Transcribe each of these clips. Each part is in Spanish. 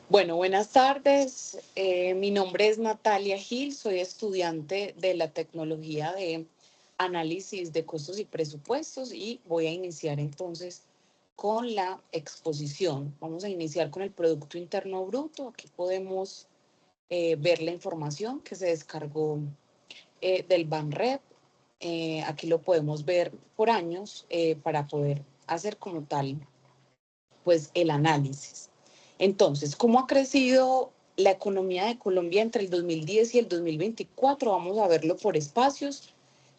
Bueno, buenas tardes. Mi nombre es Natalia Gil, soy estudiante de la tecnología de análisis de costos y presupuestos y voy a iniciar entonces con la exposición. Vamos a iniciar con el Producto Interno Bruto. Aquí podemos ver la información que se descargó del Banrep. Aquí lo podemos ver por años para poder hacer como tal pues el análisis. Entonces, ¿cómo ha crecido la economía de Colombia entre el 2010 y el 2024? Vamos a verlo por espacios.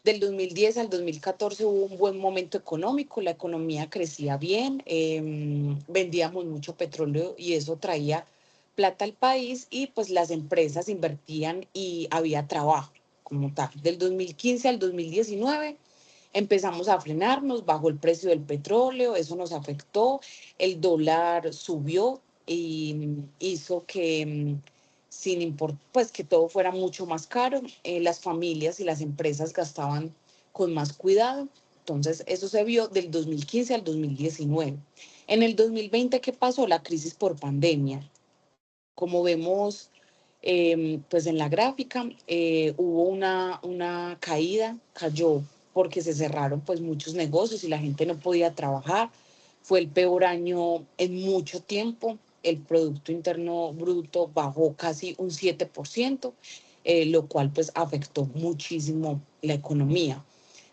Del 2010 al 2014 hubo un buen momento económico, la economía crecía bien, vendíamos mucho petróleo y eso traía plata al país y pues las empresas invertían y había trabajo como tal. Del 2015 al 2019 empezamos a frenarnos, bajó el precio del petróleo, eso nos afectó, el dólar subió y hizo que, sin importar, pues que todo fuera mucho más caro, las familias y las empresas gastaban con más cuidado. Entonces, eso se vio del 2015 al 2019. En el 2020, ¿qué pasó? La crisis por pandemia. Como vemos, pues en la gráfica, hubo una caída, cayó porque se cerraron pues muchos negocios y la gente no podía trabajar. Fue el peor año en mucho tiempo. El Producto Interno Bruto bajó casi un 7%, lo cual pues afectó muchísimo la economía.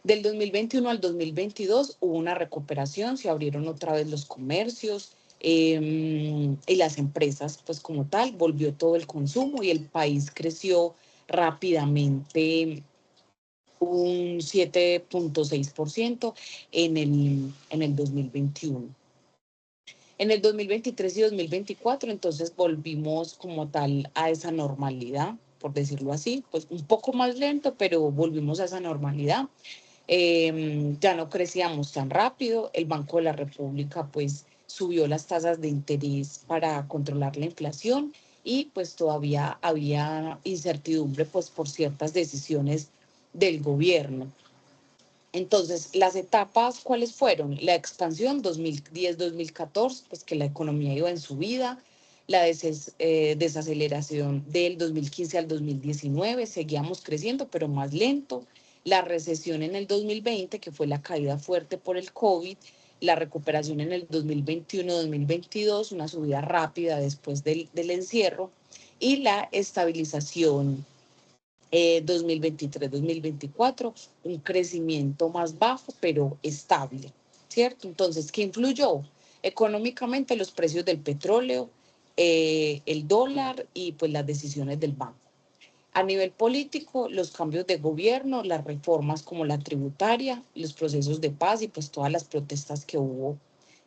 Del 2021 al 2022 hubo una recuperación, se abrieron otra vez los comercios, y las empresas, pues como tal, volvió todo el consumo y el país creció rápidamente un 7,6% en el 2021. En el 2023 y 2024, entonces volvimos como tal a esa normalidad, por decirlo así, pues un poco más lento, pero volvimos a esa normalidad. Ya no crecíamos tan rápido. El Banco de la República pues subió las tasas de interés para controlar la inflación y pues todavía había incertidumbre pues por ciertas decisiones del gobierno. Entonces, las etapas, ¿cuáles fueron? La expansión 2010-2014, pues que la economía iba en subida, la desaceleración del 2015 al 2019, seguíamos creciendo, pero más lento, la recesión en el 2020, que fue la caída fuerte por el COVID, la recuperación en el 2021-2022, una subida rápida después del encierro, y la estabilización 2023-2024, un crecimiento más bajo, pero estable, ¿cierto? Entonces, ¿qué influyó? Económicamente los precios del petróleo, el dólar y pues las decisiones del banco. A nivel político, los cambios de gobierno, las reformas como la tributaria, los procesos de paz y pues todas las protestas que hubo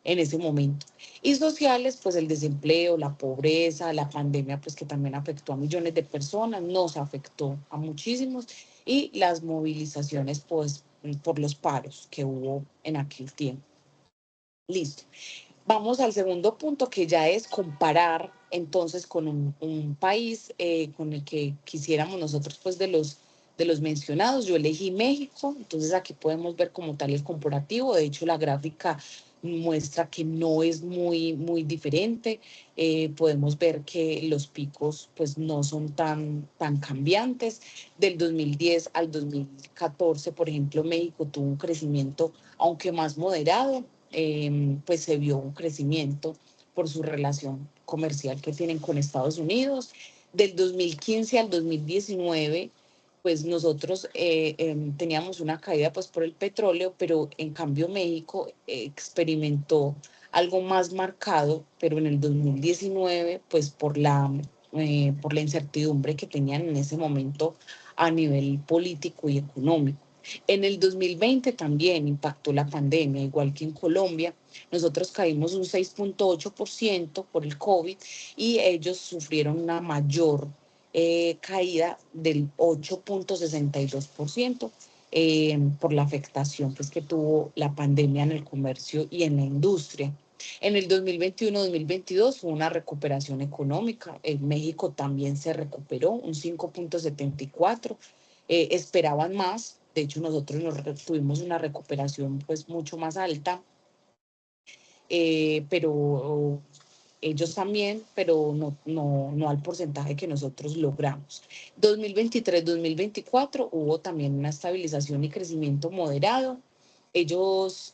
en ese momento. Y sociales, pues el desempleo, la pobreza, la pandemia, pues que también afectó a millones de personas, nos afectó a muchísimos, y las movilizaciones, pues por los paros que hubo en aquel tiempo. Listo. Vamos al segundo punto, que ya es comparar entonces con un país con el que quisiéramos nosotros, pues de los mencionados. Yo elegí México, entonces aquí podemos ver como tal el comparativo. De hecho, la gráfica muestra que no es muy diferente. Podemos ver que los picos pues no son tan cambiantes. Del 2010 al 2014, por ejemplo, México tuvo un crecimiento, aunque más moderado, pues se vio un crecimiento por su relación comercial que tienen con Estados Unidos. Del 2015 al 2019, pues nosotros teníamos una caída pues por el petróleo, pero en cambio México experimentó algo más marcado, pero en el 2019, pues por la incertidumbre que tenían en ese momento a nivel político y económico. En el 2020 también impactó la pandemia, igual que en Colombia. Nosotros caímos un 6,8% por el COVID y ellos sufrieron una mayor caída del 8,62% por la afectación pues, que tuvo la pandemia en el comercio y en la industria. En el 2021-2022 hubo una recuperación económica. En México también se recuperó un 5,74%. Esperaban más. De hecho, nosotros tuvimos una recuperación pues mucho más alta, pero ellos también, pero no al porcentaje que nosotros logramos. 2023-2024 hubo también una estabilización y crecimiento moderado. Ellos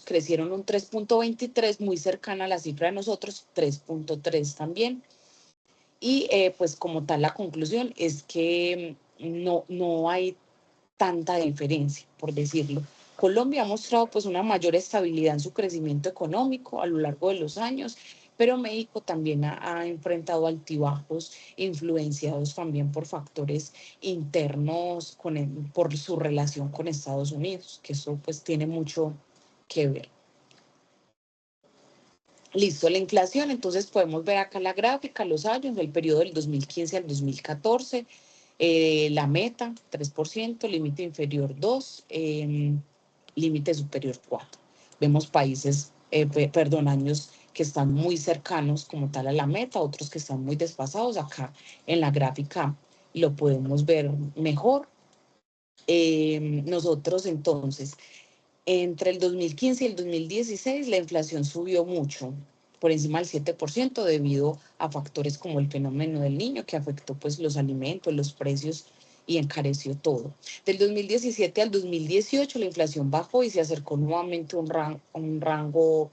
crecieron un 3.23, muy cercana a la cifra de nosotros, 3.3 también. Y pues como tal la conclusión es que no hay tanta diferencia, por decirlo. Colombia ha mostrado pues una mayor estabilidad en su crecimiento económico a lo largo de los años, pero México también ha enfrentado altibajos influenciados también por factores internos por su relación con Estados Unidos, que eso pues tiene mucho que ver. Listo, la inflación, entonces podemos ver acá la gráfica, los años, el periodo del 2015 al 2014, la meta 3%, límite inferior 2, límite superior 4. Vemos países, años que están muy cercanos como tal a la meta, otros que están muy desfasados. Acá en la gráfica lo podemos ver mejor. Nosotros entonces, entre el 2015 y el 2016, la inflación subió mucho, por encima del 7%, debido a factores como el fenómeno del niño, que afectó pues los alimentos, los precios y encareció todo. Del 2017 al 2018, la inflación bajó y se acercó nuevamente a un rango,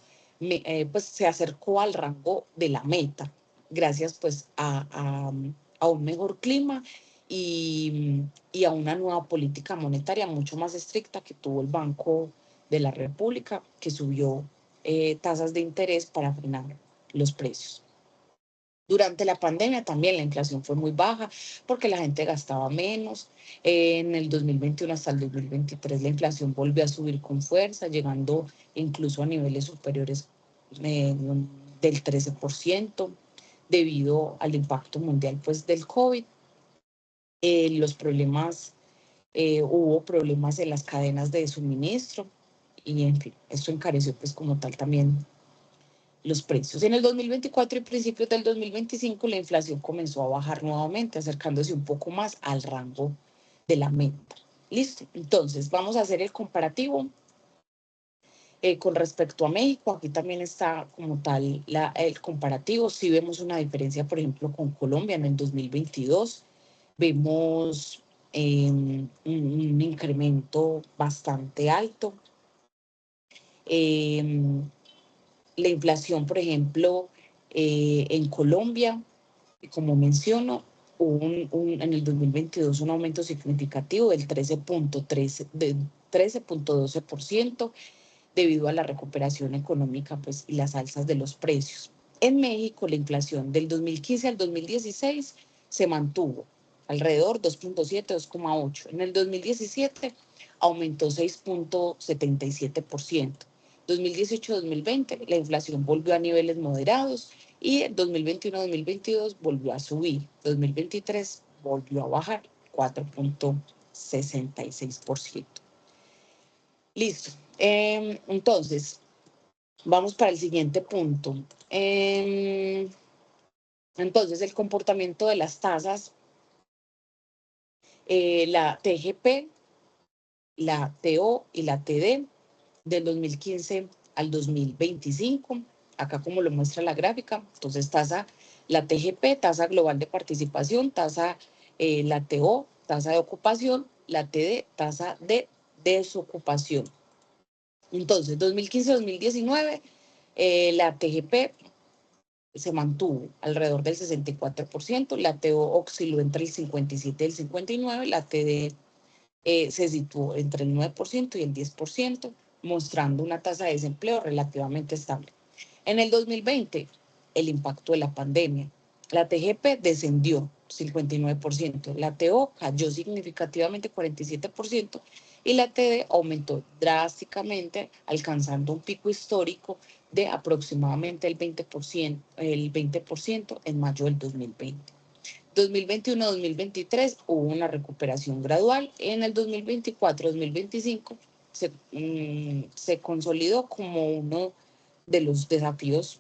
pues se acercó al rango de la meta, gracias pues a un mejor clima y a una nueva política monetaria mucho más estricta que tuvo el Banco de la República, que subió tasas de interés para frenar los precios. Durante la pandemia también la inflación fue muy baja porque la gente gastaba menos. En el 2021 hasta el 2023 la inflación volvió a subir con fuerza, llegando incluso a niveles superiores del 13%, debido al impacto mundial pues, del COVID. Hubo problemas en las cadenas de suministro y en fin, esto encareció pues como tal también los precios. En el 2024 y principios del 2025 la inflación comenzó a bajar nuevamente, acercándose un poco más al rango de la meta. Listo, entonces vamos a hacer el comparativo con respecto a México. Aquí también está como tal el comparativo. Si vemos una diferencia, por ejemplo, con Colombia en el 2022, vemos un incremento bastante alto. La inflación, por ejemplo, en Colombia, como menciono, hubo en el 2022 un aumento significativo del 13.12% debido a la recuperación económica pues, y las alzas de los precios. En México, la inflación del 2015 al 2016 se mantuvo alrededor 2.7, 2.8. En el 2017 aumentó 6.77%. 2018-2020 la inflación volvió a niveles moderados y en 2021-2022 volvió a subir. 2023 volvió a bajar 4.66%. Listo. Entonces, vamos para el siguiente punto. Entonces, el comportamiento de las tasas, la TGP, la TO y la TD del 2015 al 2025, acá como lo muestra la gráfica. Entonces, la TGP, tasa global de participación, la TO, tasa de ocupación, la TD, tasa de desocupación. Entonces, 2015-2019, la TGP se mantuvo alrededor del 64%, la TO osciló entre el 57 y el 59%, la TD se situó entre el 9% y el 10%, mostrando una tasa de desempleo relativamente estable. En el 2020, el impacto de la pandemia. La TGP descendió 59%, la TO cayó significativamente 47% y la TD aumentó drásticamente, alcanzando un pico histórico de aproximadamente el 20% en mayo del 2020. 2021-2023 hubo una recuperación gradual. En el 2024-2025 se consolidó como uno de los desafíos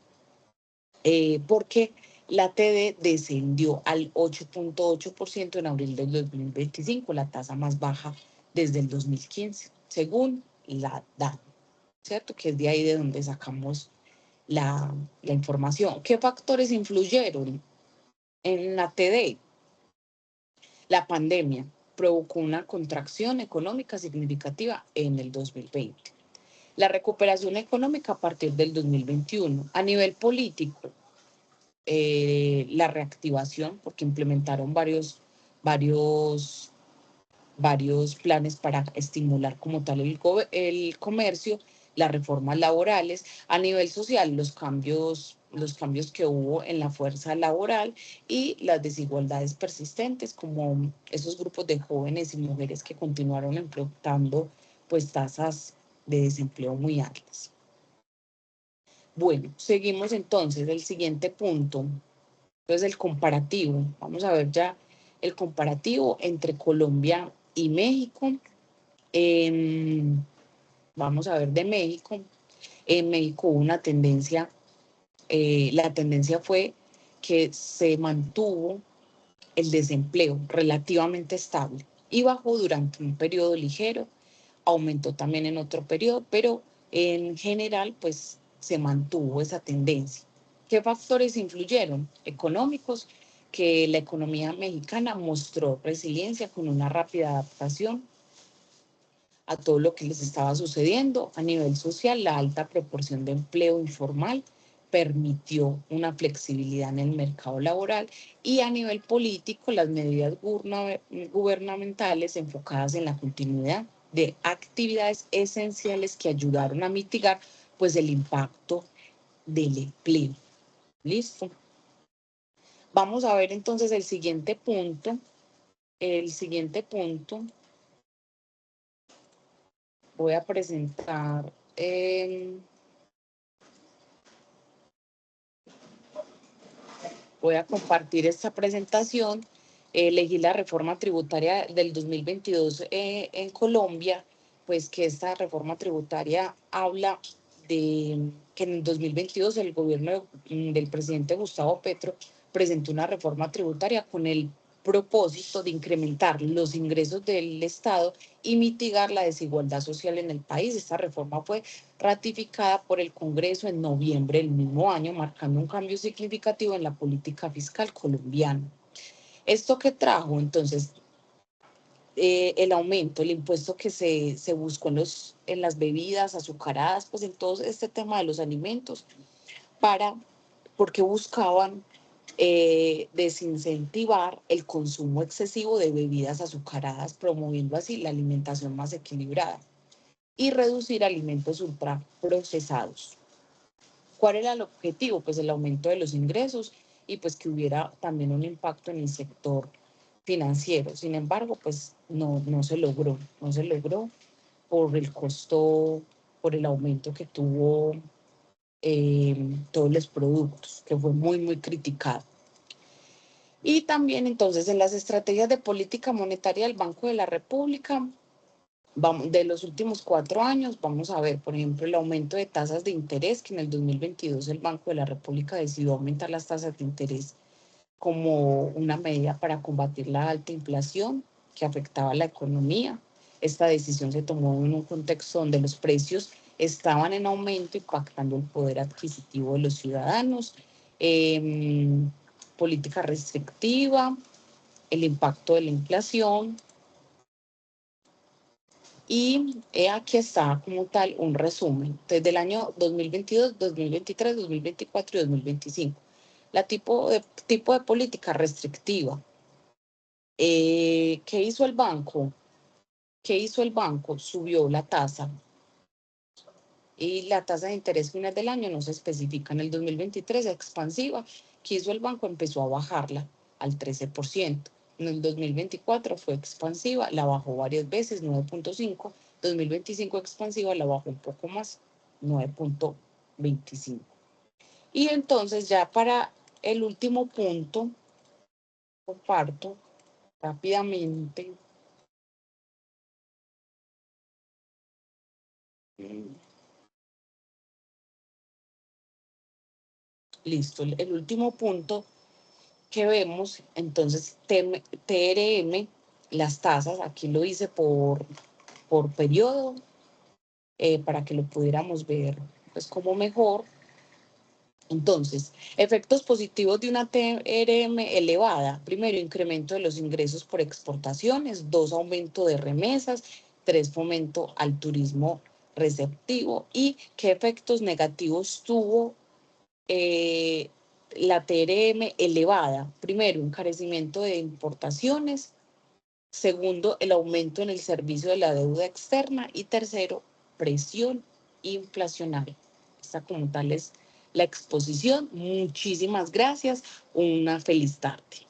porque la TD descendió al 8.8% en abril del 2025, la tasa más baja desde el 2015, según la DAN, ¿cierto? Que es de ahí de donde sacamos la información. ¿Qué factores influyeron en la TD? La pandemia provocó una contracción económica significativa en el 2020. La recuperación económica a partir del 2021. A nivel político, la reactivación, porque implementaron varios planes para estimular como tal el comercio, las reformas laborales. A nivel social, los cambios que hubo en la fuerza laboral y las desigualdades persistentes, como esos grupos de jóvenes y mujeres que continuaron enfrentando pues tasas de desempleo muy altas. Bueno, seguimos entonces el siguiente punto. Entonces, el comparativo. Vamos a ver ya el comparativo entre Colombia y México. Vamos a ver de México. En México hubo una tendencia, la tendencia fue que se mantuvo el desempleo relativamente estable y bajó durante un periodo ligero, aumentó también en otro periodo, pero en general pues se mantuvo esa tendencia. ¿Qué factores influyeron? Económicos, que la economía mexicana mostró resiliencia con una rápida adaptación a todo lo que les estaba sucediendo. A nivel social, la alta proporción de empleo informal permitió una flexibilidad en el mercado laboral, y a nivel político, las medidas gubernamentales enfocadas en la continuidad de actividades esenciales que ayudaron a mitigar pues el impacto del empleo. ¿Listo? Vamos a ver entonces el siguiente punto. El siguiente punto voy a presentar voy a compartir esta presentación. Elegí la reforma tributaria del 2022 en Colombia, pues que esta reforma tributaria habla de que en el 2022 el gobierno del presidente Gustavo Petro presentó una reforma tributaria con el propósito de incrementar los ingresos del Estado y mitigar la desigualdad social en el país. Esta reforma fue ratificada por el Congreso en noviembre del mismo año, marcando un cambio significativo en la política fiscal colombiana. ¿Esto qué trajo? Entonces, el aumento, el impuesto que se buscó en las bebidas azucaradas, pues en todo este tema de los alimentos, porque buscaban desincentivar el consumo excesivo de bebidas azucaradas, promoviendo así la alimentación más equilibrada y reducir alimentos ultraprocesados. ¿Cuál era el objetivo? Pues el aumento de los ingresos y pues que hubiera también un impacto en el sector financiero. Sin embargo, pues no se logró, no se logró por el costo, por el aumento que tuvo todos los productos, que fue muy criticado. Y también entonces en las estrategias de política monetaria del Banco de la República, de los últimos 4 años, vamos a ver, por ejemplo, el aumento de tasas de interés, que en el 2022 el Banco de la República decidió aumentar las tasas de interés como una medida para combatir la alta inflación que afectaba a la economía. Esta decisión se tomó en un contexto donde los precios estaban en aumento, impactando el poder adquisitivo de los ciudadanos. Política restrictiva, el impacto de la inflación. Y aquí está como tal un resumen desde el año 2022, 2023, 2024 y 2025. Tipo de política restrictiva. ¿Qué hizo el banco? ¿Qué hizo el banco? Subió la tasa. Y la tasa de interés final del año no se especifica. En el 2023 expansiva. ¿Qué hizo el banco? Empezó a bajarla al 13%. En el 2024 fue expansiva, la bajó varias veces, 9.5. 2025 expansiva, la bajó un poco más, 9.25. Y entonces ya para el último punto, comparto rápidamente. Listo, el último punto que vemos, entonces TRM, las tasas, aquí lo hice por periodo, para que lo pudiéramos ver pues como mejor. Entonces, efectos positivos de una TRM elevada. Primero, incremento de los ingresos por exportaciones. Dos, aumento de remesas. Tres, fomento al turismo receptivo. ¿Y qué efectos negativos tuvo eh, la TRM elevada? Primero, encarecimiento de importaciones. Segundo, el aumento en el servicio de la deuda externa. Y tercero, presión inflacionaria. Esta como tal es la exposición. Muchísimas gracias. Una feliz tarde.